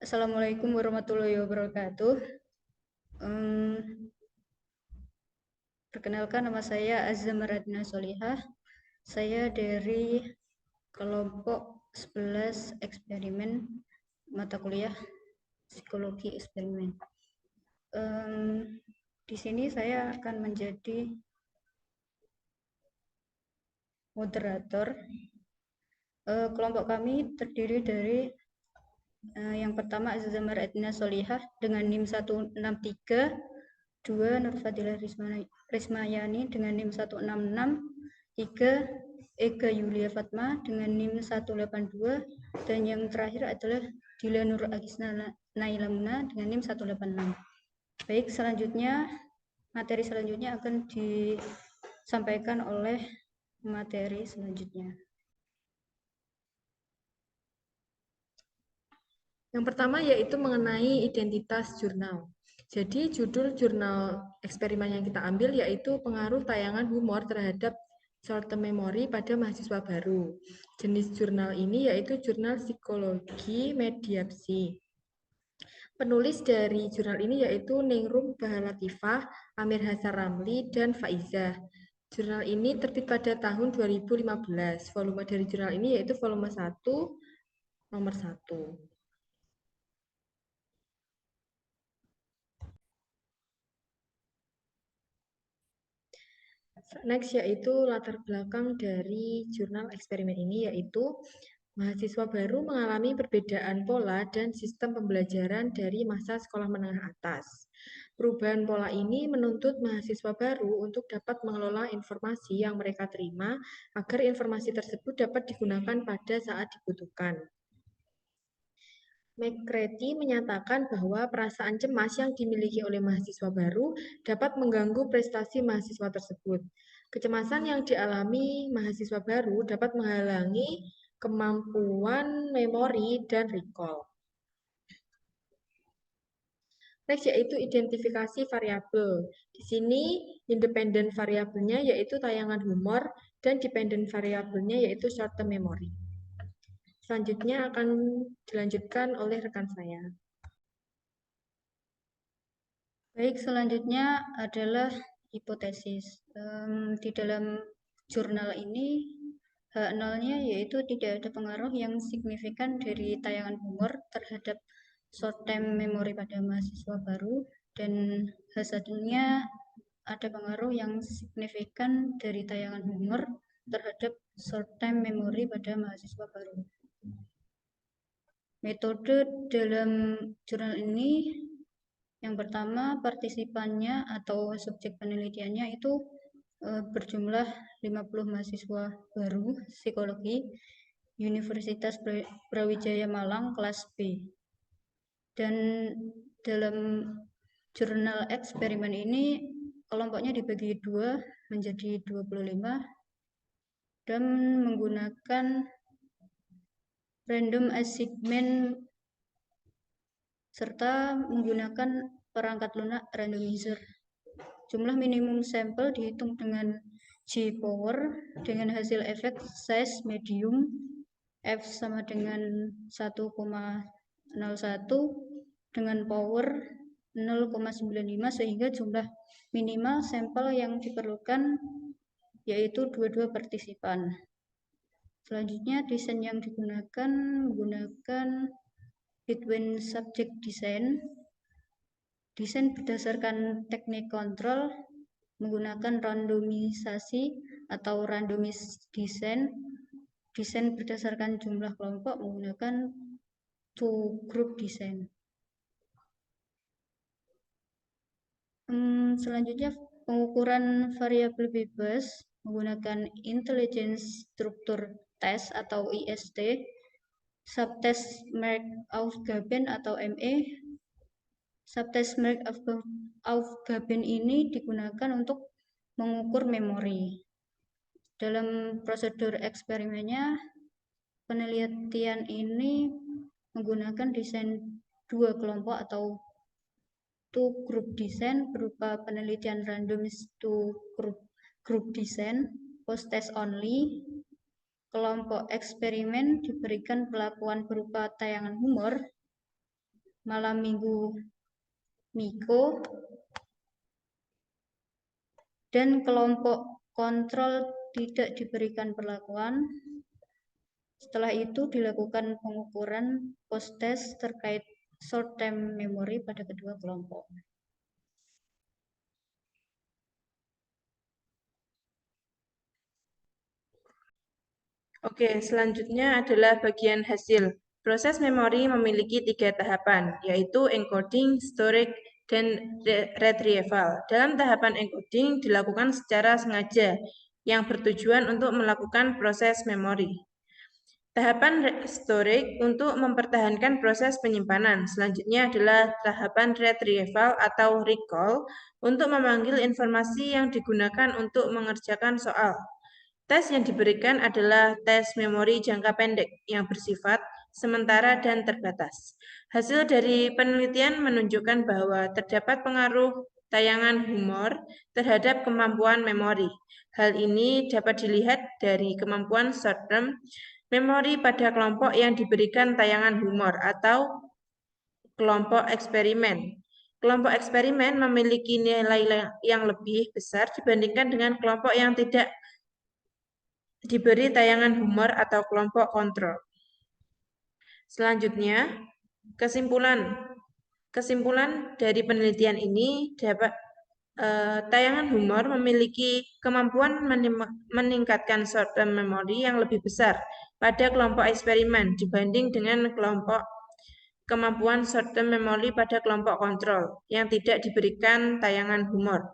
Assalamualaikum warahmatullahi wabarakatuh. Perkenalkan, nama saya Azza Maradina Solihah. Saya dari kelompok 11 eksperimen mata kuliah psikologi eksperimen. Di sini saya akan menjadi moderator. Kelompok kami terdiri dari yang pertama Azza Maradina Solihah dengan NIM 163, 2 Nurfadilah Rismayani dengan NIM 166, 3 Ega Yulia Fatma dengan NIM 182, dan yang terakhir adalah Dila Nur Agisna Nailamuna dengan NIM 186. Baik, materi selanjutnya akan disampaikan oleh materi selanjutnya. Yang pertama yaitu mengenai identitas jurnal. Jadi judul jurnal eksperimen yang kita ambil yaitu pengaruh tayangan humor terhadap short term memory pada mahasiswa baru. Jenis jurnal ini yaitu jurnal psikologi mediapsi. Penulis dari jurnal ini yaitu Ningrum Bahalatifah, Amir Hasan Ramli, dan Faizah. Jurnal ini terbit pada tahun 2015. Volume dari jurnal ini yaitu volume 1, nomor 1. Next yaitu latar belakang dari jurnal eksperimen ini yaitu mahasiswa baru mengalami perbedaan pola dan sistem pembelajaran dari masa sekolah menengah atas. Perubahan pola ini menuntut mahasiswa baru untuk dapat mengelola informasi yang mereka terima agar informasi tersebut dapat digunakan pada saat dibutuhkan. McCready menyatakan bahwa perasaan cemas yang dimiliki oleh mahasiswa baru dapat mengganggu prestasi mahasiswa tersebut. Kecemasan yang dialami mahasiswa baru dapat menghalangi kemampuan memori dan recall. Next yaitu identifikasi variabel. Di sini independen variabelnya yaitu tayangan humor dan dependent variabelnya yaitu short term memory. Selanjutnya akan dilanjutkan oleh rekan saya. Baik, selanjutnya adalah hipotesis. Di dalam jurnal ini H0-nya yaitu tidak ada pengaruh yang signifikan dari tayangan humor terhadap short term memory pada mahasiswa baru, dan H1-nya ada pengaruh yang signifikan dari tayangan humor terhadap short term memory pada mahasiswa baru. Metode dalam jurnal ini, yang pertama, partisipannya atau subjek penelitiannya itu berjumlah 50 mahasiswa baru psikologi Universitas Brawijaya Malang kelas B. Dan dalam jurnal eksperimen ini kelompoknya dibagi dua menjadi 25 dan menggunakan random assignment serta menggunakan perangkat lunak randomizer. Jumlah minimum sampel dihitung dengan J-power dengan hasil efek size medium F sama dengan 1,01 dengan power 0,95 sehingga jumlah minimal sampel yang diperlukan yaitu 22 partisipan. Selanjutnya desain yang digunakan menggunakan Bitwin Subject Design. Desain berdasarkan teknik kontrol menggunakan randomisasi atau randomis design. Desain berdasarkan jumlah kelompok menggunakan two group design. Selanjutnya pengukuran variabel bebas menggunakan Intelligence Structure Test atau IST, Subtest Mark-Aufgaben atau ME. Subtest Mark-Aufgaben ini digunakan untuk mengukur memori. Dalam prosedur eksperimennya, penelitian ini menggunakan desain dua kelompok atau two group design berupa penelitian randomis two group design, post test only. Kelompok eksperimen diberikan perlakuan berupa tayangan humor malam minggu Miko, dan kelompok kontrol tidak diberikan perlakuan. Setelah itu dilakukan pengukuran post-test terkait short-term memory pada kedua kelompok. Oke, selanjutnya adalah bagian hasil. Proses memori memiliki 3 tahapan, yaitu encoding, storage, dan retrieval. Dalam tahapan encoding dilakukan secara sengaja, yang bertujuan untuk melakukan proses memori. Tahapan storage untuk mempertahankan proses penyimpanan. Selanjutnya adalah tahapan retrieval atau recall untuk memanggil informasi yang digunakan untuk mengerjakan soal. Tes yang diberikan adalah tes memori jangka pendek yang bersifat sementara dan terbatas. Hasil dari penelitian menunjukkan bahwa terdapat pengaruh tayangan humor terhadap kemampuan memori. Hal ini dapat dilihat dari kemampuan short-term memori pada kelompok yang diberikan tayangan humor atau kelompok eksperimen. Kelompok eksperimen memiliki nilai yang lebih besar dibandingkan dengan kelompok yang tidak diberi tayangan humor atau kelompok kontrol. Selanjutnya, kesimpulan dari penelitian ini dapat tayangan humor memiliki kemampuan meningkatkan short-term memory yang lebih besar pada kelompok eksperimen dibanding dengan kelompok kemampuan short-term memory pada kelompok kontrol yang tidak diberikan tayangan humor.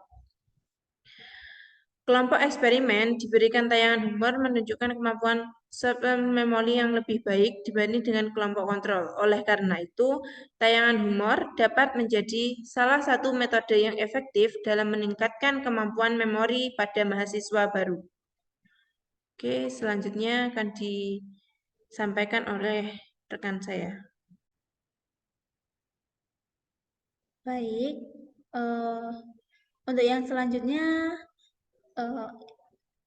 Kelompok eksperimen diberikan tayangan humor menunjukkan kemampuan short-term memory yang lebih baik dibanding dengan kelompok kontrol. Oleh karena itu, tayangan humor dapat menjadi salah satu metode yang efektif dalam meningkatkan kemampuan memori pada mahasiswa baru. Oke, selanjutnya akan disampaikan oleh rekan saya. Baik, untuk yang selanjutnya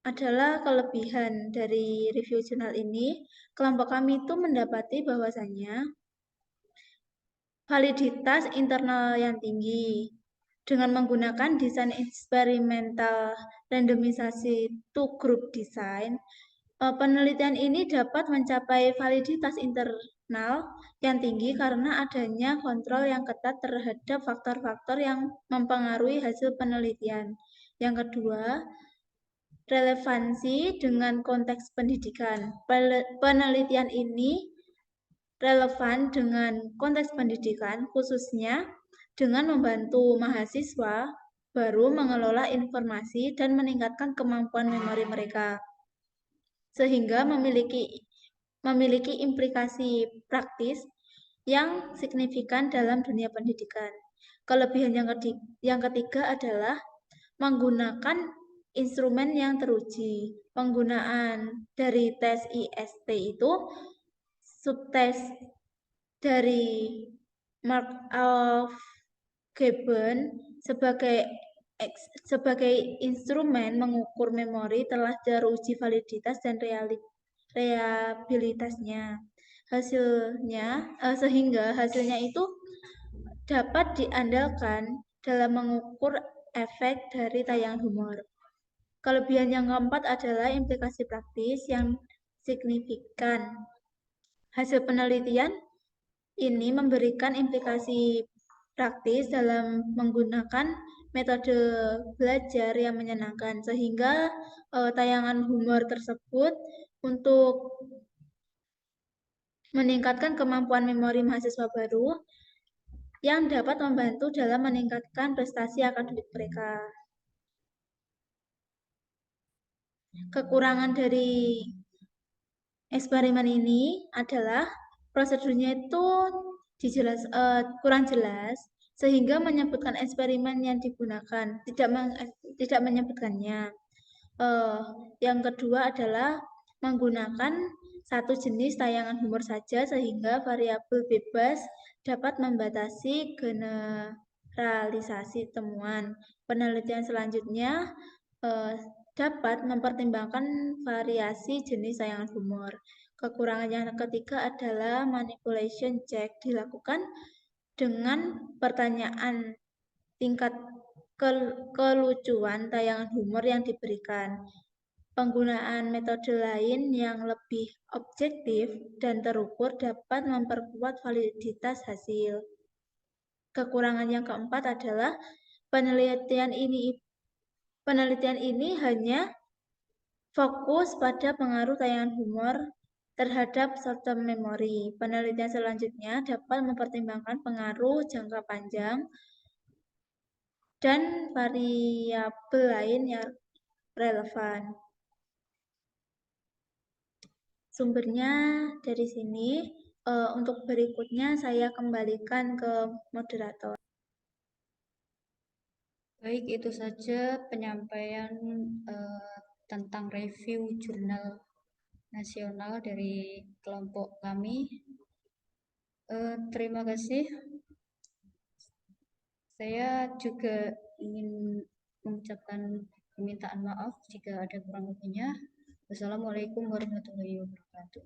adalah kelebihan dari review jurnal ini. Kelompok kami itu mendapati bahwasannya validitas internal yang tinggi dengan menggunakan desain eksperimental randomisasi two group design. Penelitian ini dapat mencapai validitas internal yang tinggi karena adanya kontrol yang ketat terhadap faktor-faktor yang mempengaruhi hasil penelitian. Yang kedua, relevansi dengan konteks pendidikan. Penelitian ini relevan dengan konteks pendidikan, khususnya dengan membantu mahasiswa baru mengelola informasi dan meningkatkan kemampuan memori mereka, sehingga memiliki implikasi praktis yang signifikan dalam dunia pendidikan. Kelebihan yang ketiga adalah menggunakan instrumen yang teruji. Penggunaan dari tes IST itu subtes dari Markov Gibbon sebagai instrumen mengukur memori telah teruji validitas dan reliabilitasnya. Sehingga hasilnya itu dapat diandalkan dalam mengukur efek dari tayangan humor. Kelebihan yang keempat adalah implikasi praktis yang signifikan. Hasil penelitian ini memberikan implikasi praktis dalam menggunakan metode belajar yang menyenangkan, sehingga tayangan humor tersebut untuk meningkatkan kemampuan memori mahasiswa baru yang dapat membantu dalam meningkatkan prestasi akademik mereka. Kekurangan dari eksperimen ini adalah prosedurnya itu kurang jelas, sehingga menyebutkan eksperimen yang digunakan tidak menyebutkannya. Yang kedua adalah menggunakan satu jenis tayangan humor saja, sehingga variabel bebas dapat membatasi generalisasi temuan. Penelitian selanjutnya dapat mempertimbangkan variasi jenis tayangan humor. Kekurangan yang ketiga adalah manipulation check dilakukan dengan pertanyaan tingkat kelucuan tayangan humor yang diberikan. Penggunaan metode lain yang lebih objektif dan terukur dapat memperkuat validitas hasil. Kekurangan yang keempat adalah penelitian ini hanya fokus pada pengaruh tayangan humor terhadap short-term memory. Penelitian selanjutnya dapat mempertimbangkan pengaruh jangka panjang dan variabel lain yang relevan. Sumbernya dari sini. Untuk berikutnya saya kembalikan ke moderator. Baik, itu saja penyampaian tentang review jurnal nasional dari kelompok kami. Terima kasih. Saya juga ingin mengucapkan permintaan maaf jika ada kurang lebihnya. Wassalamualaikum warahmatullahi wabarakatuh.